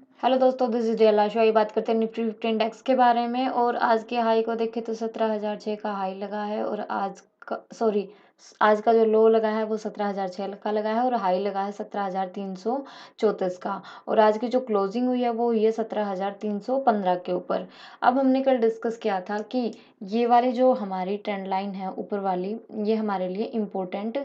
Hello दोस्तों, this is real आशा। ये बात करते हैं निफ्टी 50 इंडेक्स के बारे में। और आज के हाई को देखें तो 17,006 का हाई लगा है। और आज का जो लो लगा है वो 17,006 का लगा है। और हाई लगा है 17,334 का। और आज की जो क्लोजिंग हुई है वो हुई है 17,315 के ऊपर। अब हमने कल डिस्कस किया था कि ये वाली जो हमारी ट्रेंड लाइन है ऊपर वाली, ये हमारे लिए इम्पोर्टेंट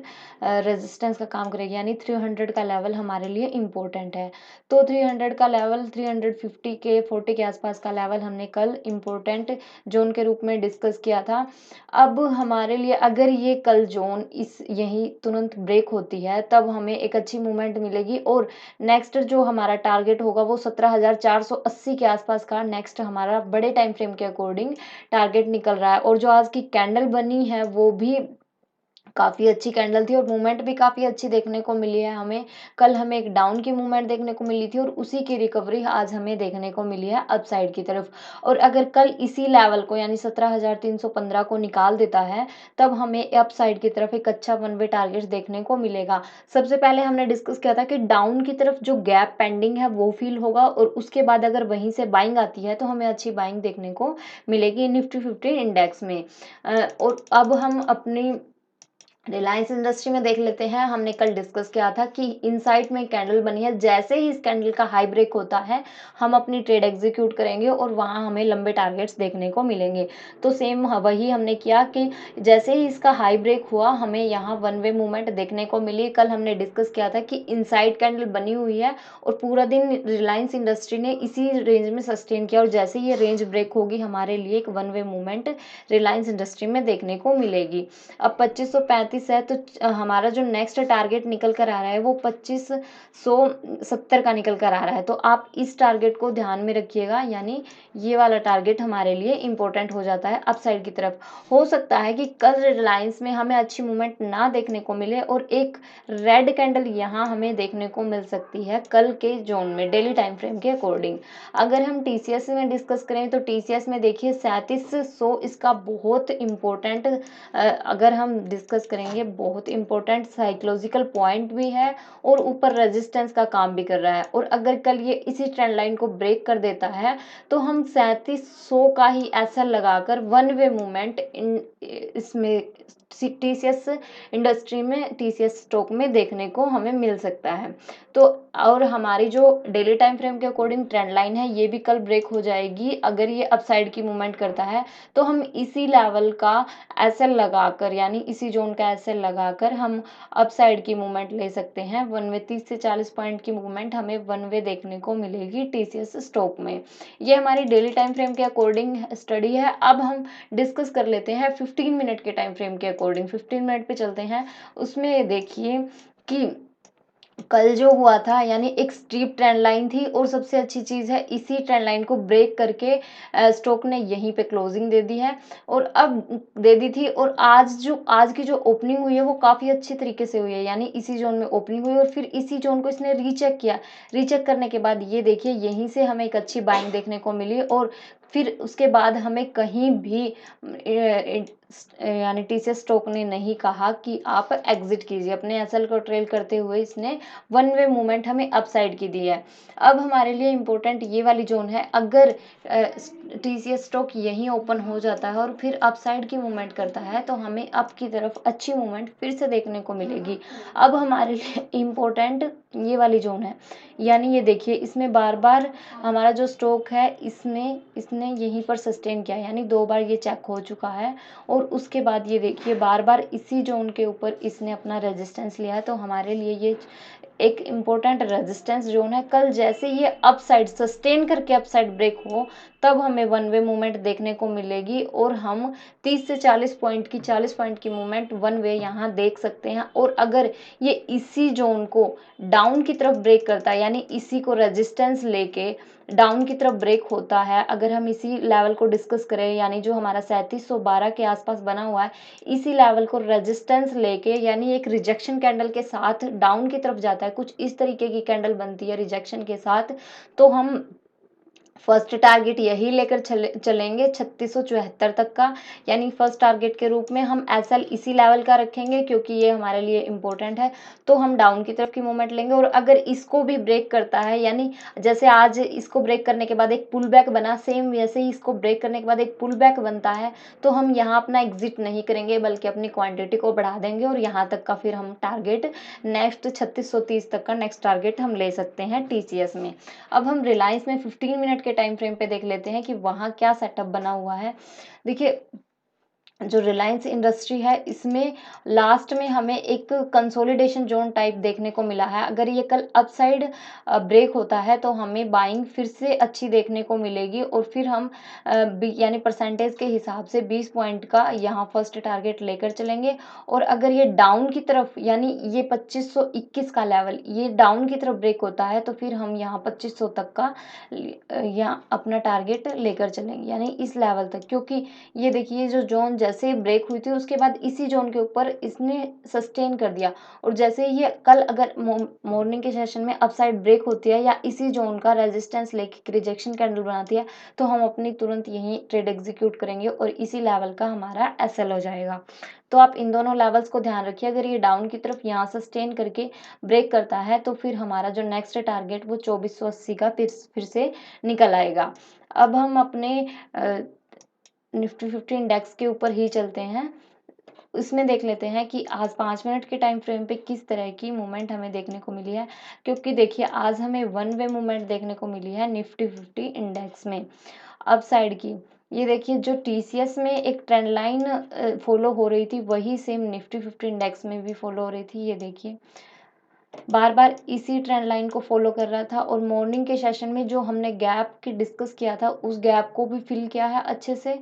रेजिस्टेंस का काम करेगी, यानी 300 का लेवल हमारे लिए इम्पोर्टेंट है। तो 300 का लेवल, 350 के 40 के आसपास का लेवल हमने कल इम्पोर्टेंट जोन के रूप में डिस्कस किया था। अब हमारे लिए अगर ये कल जोन इस यही तुरंत ब्रेक होती है तब हमें एक अच्छी मूवमेंट मिलेगी। और नेक्स्ट जो हमारा टारगेट होगा वो 17,480 के आसपास का नेक्स्ट हमारा बड़े टाइम फ्रेम के अकॉर्डिंग टारगेट निकल रहा है। और जो आज की कैंडल बनी है वो भी काफ़ी अच्छी कैंडल थी और मूवमेंट भी काफ़ी अच्छी देखने को मिली है हमें। कल हमें एक डाउन की मूवमेंट देखने को मिली थी और उसी की रिकवरी आज हमें देखने को मिली है अपसाइड की तरफ। और अगर कल इसी लेवल को यानी 17,315 को निकाल देता है तब हमें अपसाइड की तरफ एक अच्छा वन वे टारगेट देखने को मिलेगा। सबसे पहले हमने डिस्कस किया था कि डाउन की तरफ जो गैप पेंडिंग है वो फील होगा और उसके बाद अगर वहीं से बाइंग आती है तो हमें अच्छी बाइंग देखने को मिलेगी निफ्टी 50 इंडेक्स में। और अब हम अपनी रिलायंस इंडस्ट्री में देख लेते हैं। हमने कल डिस्कस किया था कि इनसाइड में कैंडल बनी है, जैसे ही इस कैंडल का हाई ब्रेक होता है हम अपनी ट्रेड एग्जीक्यूट करेंगे और वहां हमें लंबे टारगेट्स देखने को मिलेंगे। तो सेम वही हमने किया कि जैसे ही इसका हाई ब्रेक हुआ हमें यहाँ वन वे मूवमेंट देखने को मिली। कल हमने डिस्कस किया था कि इनसाइड कैंडल बनी हुई है और पूरा दिन रिलायंस इंडस्ट्री ने इसी रेंज में सस्टेन किया और जैसे ही ये रेंज ब्रेक होगी हमारे लिए एक one way movement Reliance industry में देखने को मिलेगी। अब 2535 है तो हमारा जो नेक्स्ट टारगेट निकल कर आ रहा है वो 2570 का निकल कर आ रहा है। तो आप इस टारगेट को ध्यान में रखिएगा, यानी ये वाला टारगेट हमारे लिए इंपॉर्टेंट हो जाता है अपसाइड की तरफ। हो सकता है कि कल रिलायंस में हमें अच्छी मूवमेंट ना देखने को मिले और एक रेड कैंडल यहाँ हमें देखने को मिल सकती है कल के जोन में डेली टाइम फ्रेम के अकॉर्डिंग। अगर हम टीसीएस में डिस्कस करें तो टीसीएस में देखिए 3700 इसका बहुत इम्पोर्टेंट, अगर हम डिस्कस करेंगे, बहुत इंपॉर्टेंट साइकोलॉजिकल पॉइंट भी है और ऊपर रेजिस्टेंस का काम भी कर रहा है। और अगर कल ये इसी ट्रेंड लाइन को ब्रेक कर देता है तो हम 3700 का ही ऐसा लगाकर वन वे मूवमेंट इसमें टीसीएस इंडस्ट्री में, टीसीएस स्टॉक में देखने को हमें मिल सकता है। तो और हमारी जो डेली टाइम फ्रेम के अकॉर्डिंग ट्रेंड लाइन है ये भी कल ब्रेक हो जाएगी। अगर ये अपसाइड की मूवमेंट करता है तो हम इसी लेवल का एसएल लगाकर, यानी इसी जोन का एसएल लगाकर हम अपसाइड की मूवमेंट ले सकते हैं। वन वे 30 से 40 पॉइंट की मूवमेंट हमें वन वे देखने को मिलेगी टीसीएस स्टॉक में। ये हमारी डेली टाइम फ्रेम के अकॉर्डिंग स्टडी है। अब हम डिस्कस कर लेते हैं 15 मिनट के टाइम फ्रेम के अकॉर्डिंग। 15 मिनट पे चलते हैं। उसमें देखिए कि कल जो हुआ था यानी एक स्टीप ट्रेंड लाइन थी और सबसे अच्छी चीज़ है इसी ट्रेंड लाइन को ब्रेक करके स्टॉक ने यहीं पे क्लोजिंग दे दी है। और अब दे दी थी और आज की जो ओपनिंग हुई है वो काफ़ी अच्छी तरीके से हुई है, यानी इसी जोन में ओपनिंग हुई और फिर इसी जोन को इसने रीचेक किया। रीचेक करने के बाद ये देखिए यहीं से हमें एक अच्छी बाइंग देखने को मिली और फिर उसके बाद हमें कहीं भी यानी टीसीएस स्टॉक ने नहीं कहा कि आप एग्जिट कीजिए। अपने एसएल को ट्रेल करते हुए इसने वन वे मूवमेंट हमें अपसाइड की दी है। अब हमारे लिए इम्पोर्टेंट ये वाली जोन है। अगर टीसीएस स्टॉक यहीं ओपन हो जाता है और फिर अपसाइड की मूवमेंट करता है तो हमें अप की तरफ अच्छी मूवमेंट फिर से देखने को मिलेगी। अब हमारे लिए इम्पोर्टेंट ये वाली जोन है, यानी ये देखिए इसमें बार बार हमारा जो स्टॉक है इसने यहीं पर सस्टेन किया, यानी 2 बार ये चेक हो चुका है। और उसके बाद ये देखिए बार बार इसी जोन के ऊपर इसने अपना रेजिस्टेंस लिया है। तो हमारे लिए ये एक इम्पोर्टेंट रेजिस्टेंस जोन है। कल जैसे ये अपसाइड सस्टेन करके अपसाइड ब्रेक हो तब हमें वन वे मूवमेंट देखने को मिलेगी और हम 30 से 40 पॉइंट की मूवमेंट वन वे यहाँ देख सकते हैं। और अगर ये इसी जोन को डाउन की तरफ ब्रेक करता है, यानी इसी को रेजिस्टेंस लेके डाउन की तरफ ब्रेक होता है, अगर हम इसी लेवल को डिस्कस करें यानी जो हमारा 3712 के आसपास बना हुआ है, इसी लेवल को रेजिस्टेंस लेके यानी एक रिजेक्शन कैंडल के साथ डाउन की तरफ जाता है, कुछ इस तरीके की कैंडल बनती है रिजेक्शन के साथ, तो हम फर्स्ट टारगेट यही लेकर चलेंगे 3674 तक का, यानी फर्स्ट टारगेट के रूप में हम एसएल इसी लेवल का रखेंगे क्योंकि ये हमारे लिए इम्पोर्टेंट है। तो हम डाउन की तरफ की मूवमेंट लेंगे और अगर इसको भी ब्रेक करता है, यानी जैसे आज इसको ब्रेक करने के बाद एक पुल बैक बना, सेम वैसे ही इसको ब्रेक करने के बाद एक पुल बैक बनता है, तो हम यहाँ अपना एग्जिट नहीं करेंगे बल्कि अपनी क्वांटिटी को बढ़ा देंगे और यहाँ तक का फिर हम टारगेट नेक्स्ट 3630 तक का नेक्स्ट टारगेट हम ले सकते हैं टीसीएस में। अब हम रिलायंस में 15 मिनट के टाइम फ्रेम पे देख लेते हैं कि वहाँ क्या सेटअप बना हुआ है। देखिए, जो रिलायंस इंडस्ट्री है इसमें लास्ट में हमें एक कंसोलिडेशन जोन टाइप देखने को मिला है। अगर ये कल अपसाइड ब्रेक होता है तो हमें बाइंग फिर से अच्छी देखने को मिलेगी और फिर हम यानी परसेंटेज के हिसाब से 20 पॉइंट का यहाँ फर्स्ट टारगेट लेकर चलेंगे। और अगर ये डाउन की तरफ, यानी ये 2521 का लेवल ये डाउन की तरफ ब्रेक होता है तो फिर हम यहाँ 2500 तक का यहाँ अपना टारगेट लेकर चलेंगे, यानी इस लेवल तक। क्योंकि ये देखिए, जो जोन जैसे ही ब्रेक हुई थी उसके बाद इसी जोन के ऊपर इसने सस्टेन कर दिया और जैसे ही ये कल अगर मॉर्निंग के सेशन में अपसाइड ब्रेक होती है या इसी जोन का रेजिस्टेंस लेके रिजेक्शन कैंडल बनाती है तो हम अपनी तुरंत यही ट्रेड एग्जीक्यूट करेंगे और इसी लेवल का हमारा एसएल हो जाएगा। तो आप इन दोनों लेवल्स को ध्यान रखिए। अगर ये डाउन की तरफ यहाँ सस्टेन करके ब्रेक करता है तो फिर हमारा जो नेक्स्ट टारगेट वो 2480 का फिर से निकल आएगा। अब हम अपने निफ्टी 50 इंडेक्स के ऊपर ही चलते हैं। इसमें देख लेते हैं कि आज 5 मिनट के टाइम फ्रेम पे किस तरह की मूवमेंट हमें देखने को मिली है। क्योंकि देखिए, आज हमें वन वे मूवमेंट देखने को मिली है निफ्टी 50 इंडेक्स में अप साइड की। ये देखिए, जो टीसीएस में एक ट्रेंड लाइन फॉलो हो रही थी वही सेम निफ्टी 50 इंडेक्स में भी फॉलो हो रही थी। ये देखिए, बार बार इसी ट्रेंड लाइन को फॉलो कर रहा था और मॉर्निंग के सेशन में जो हमने गैप की डिस्कस किया था उस गैप को भी फिल किया है अच्छे से।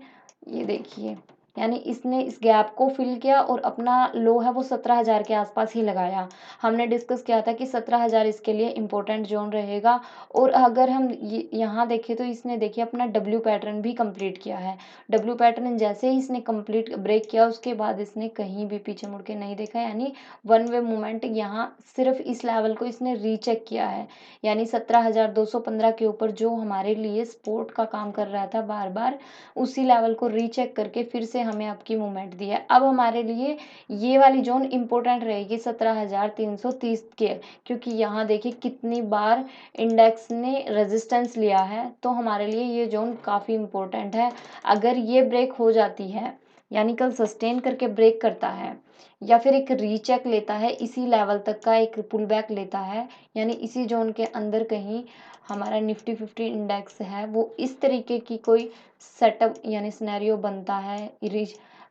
ये देखिए, यानी इसने इस गैप को फिल किया और अपना लो है वो 17,000 के आसपास ही लगाया। हमने डिस्कस किया था कि 17,000 इसके लिए इम्पोर्टेंट जोन रहेगा। और अगर हम यहाँ देखें तो इसने देखिए अपना डब्ल्यू पैटर्न भी कंप्लीट किया है। डब्ल्यू पैटर्न जैसे ही इसने कंप्लीट ब्रेक किया उसके बाद इसने कहीं भी पीछे मुड़ के नहीं देखा, यानी वन वे मूवमेंट यहाँ सिर्फ इस लेवल को इसने रीचेक किया है। यानी 17,215 के ऊपर जो हमारे लिए सपोर्ट का काम कर रहा था बार बार, उसी लेवल को रीचेक करके फिर से हमें आपकी मूवमेंट दी है। अब हमारे लिए ये वाली जोन इंपॉर्टेंट रहेगी 17,330 के, क्योंकि यहाँ देखिए कितनी बार इंडेक्स ने रेजिस्टेंस लिया है, तो हमारे लिए ये जोन काफ़ी इंपॉर्टेंट है। अगर ये ब्रेक हो जाती है, यानी कल सस्टेन करके ब्रेक करता है या फिर एक रीचेक लेता है इसी लेवल तक का, एक पुल बैक लेता है, यानी इसी जोन के अंदर कहीं हमारा निफ्टी 50 इंडेक्स है वो इस तरीके की कोई सेटअप यानी सिनेरियो बनता है,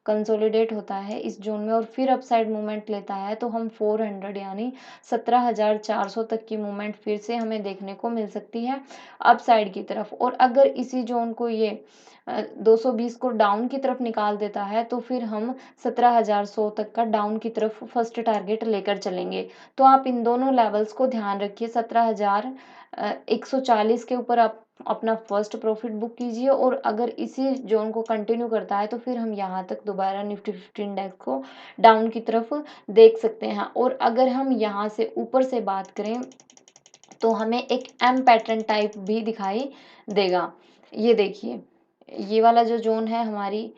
कंसोलिडेट होता है इस जोन में और फिर अपसाइड मूवमेंट लेता है, तो हम 400 यानी 17,400 तक की मूवमेंट फिर से हमें देखने को मिल सकती है अपसाइड की तरफ। और अगर इसी जोन को ये 220 को डाउन की तरफ निकाल देता है तो फिर हम 17,100 तक का डाउन की तरफ फर्स्ट टारगेट लेकर चलेंगे। तो आप इन दोनों लेवल्स को ध्यान रखिए। 17,140 के ऊपर आप अपना फर्स्ट प्रॉफिट बुक कीजिए और अगर इसी जोन को कंटिन्यू करता है तो फिर हम यहाँ तक दोबारा निफ्टी 50 इंडेक्स को डाउन की तरफ देख सकते हैं। और अगर हम यहाँ से ऊपर से बात करें तो हमें एक एम पैटर्न टाइप भी दिखाई देगा। ये देखिए, ये वाला जो जोन है हमारी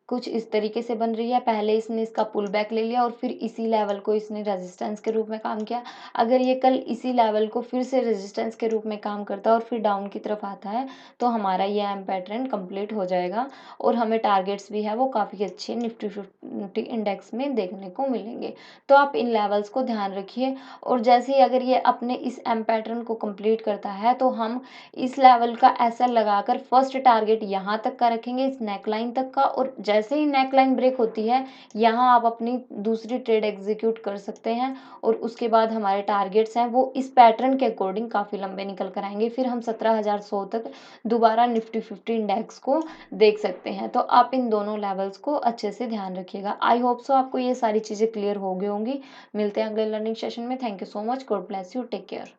कुछ इस तरीके से बन रही है। पहले इसने इसका पुल बैक ले लिया और फिर इसी लेवल को इसने रेजिस्टेंस के रूप में काम किया। अगर ये कल इसी लेवल को फिर से रेजिस्टेंस के रूप में काम करता है और फिर डाउन की तरफ आता है तो हमारा ये एम पैटर्न कंप्लीट हो जाएगा और हमें टारगेट्स भी है वो काफ़ी अच्छे निफ्टी 50 इंडेक्स में देखने को मिलेंगे। तो आप इन लेवल्स को ध्यान रखिए और जैसे ही अगर ये अपने इस एम पैटर्न को कंप्लीट करता है तो हम इस लेवल का एसएल लगाकर फर्स्ट टारगेट यहाँ तक का रखेंगे, इस नेकलाइन तक का। और जैसे ही नेकलाइन ब्रेक होती है यहाँ आप अपनी दूसरी ट्रेड एग्जीक्यूट कर सकते हैं और उसके बाद हमारे टारगेट्स हैं वो इस पैटर्न के अकॉर्डिंग काफ़ी लंबे निकल कर आएंगे। फिर हम 17,100 तक दोबारा निफ्टी 50 इंडेक्स को देख सकते हैं। तो आप इन दोनों लेवल्स को अच्छे से ध्यान रखिएगा। आई होप सो आपको ये सारी चीज़ें क्लियर हो गई होंगी। मिलते हैं अगले लर्निंग सेशन में। Thank you so much. God bless you. Take care.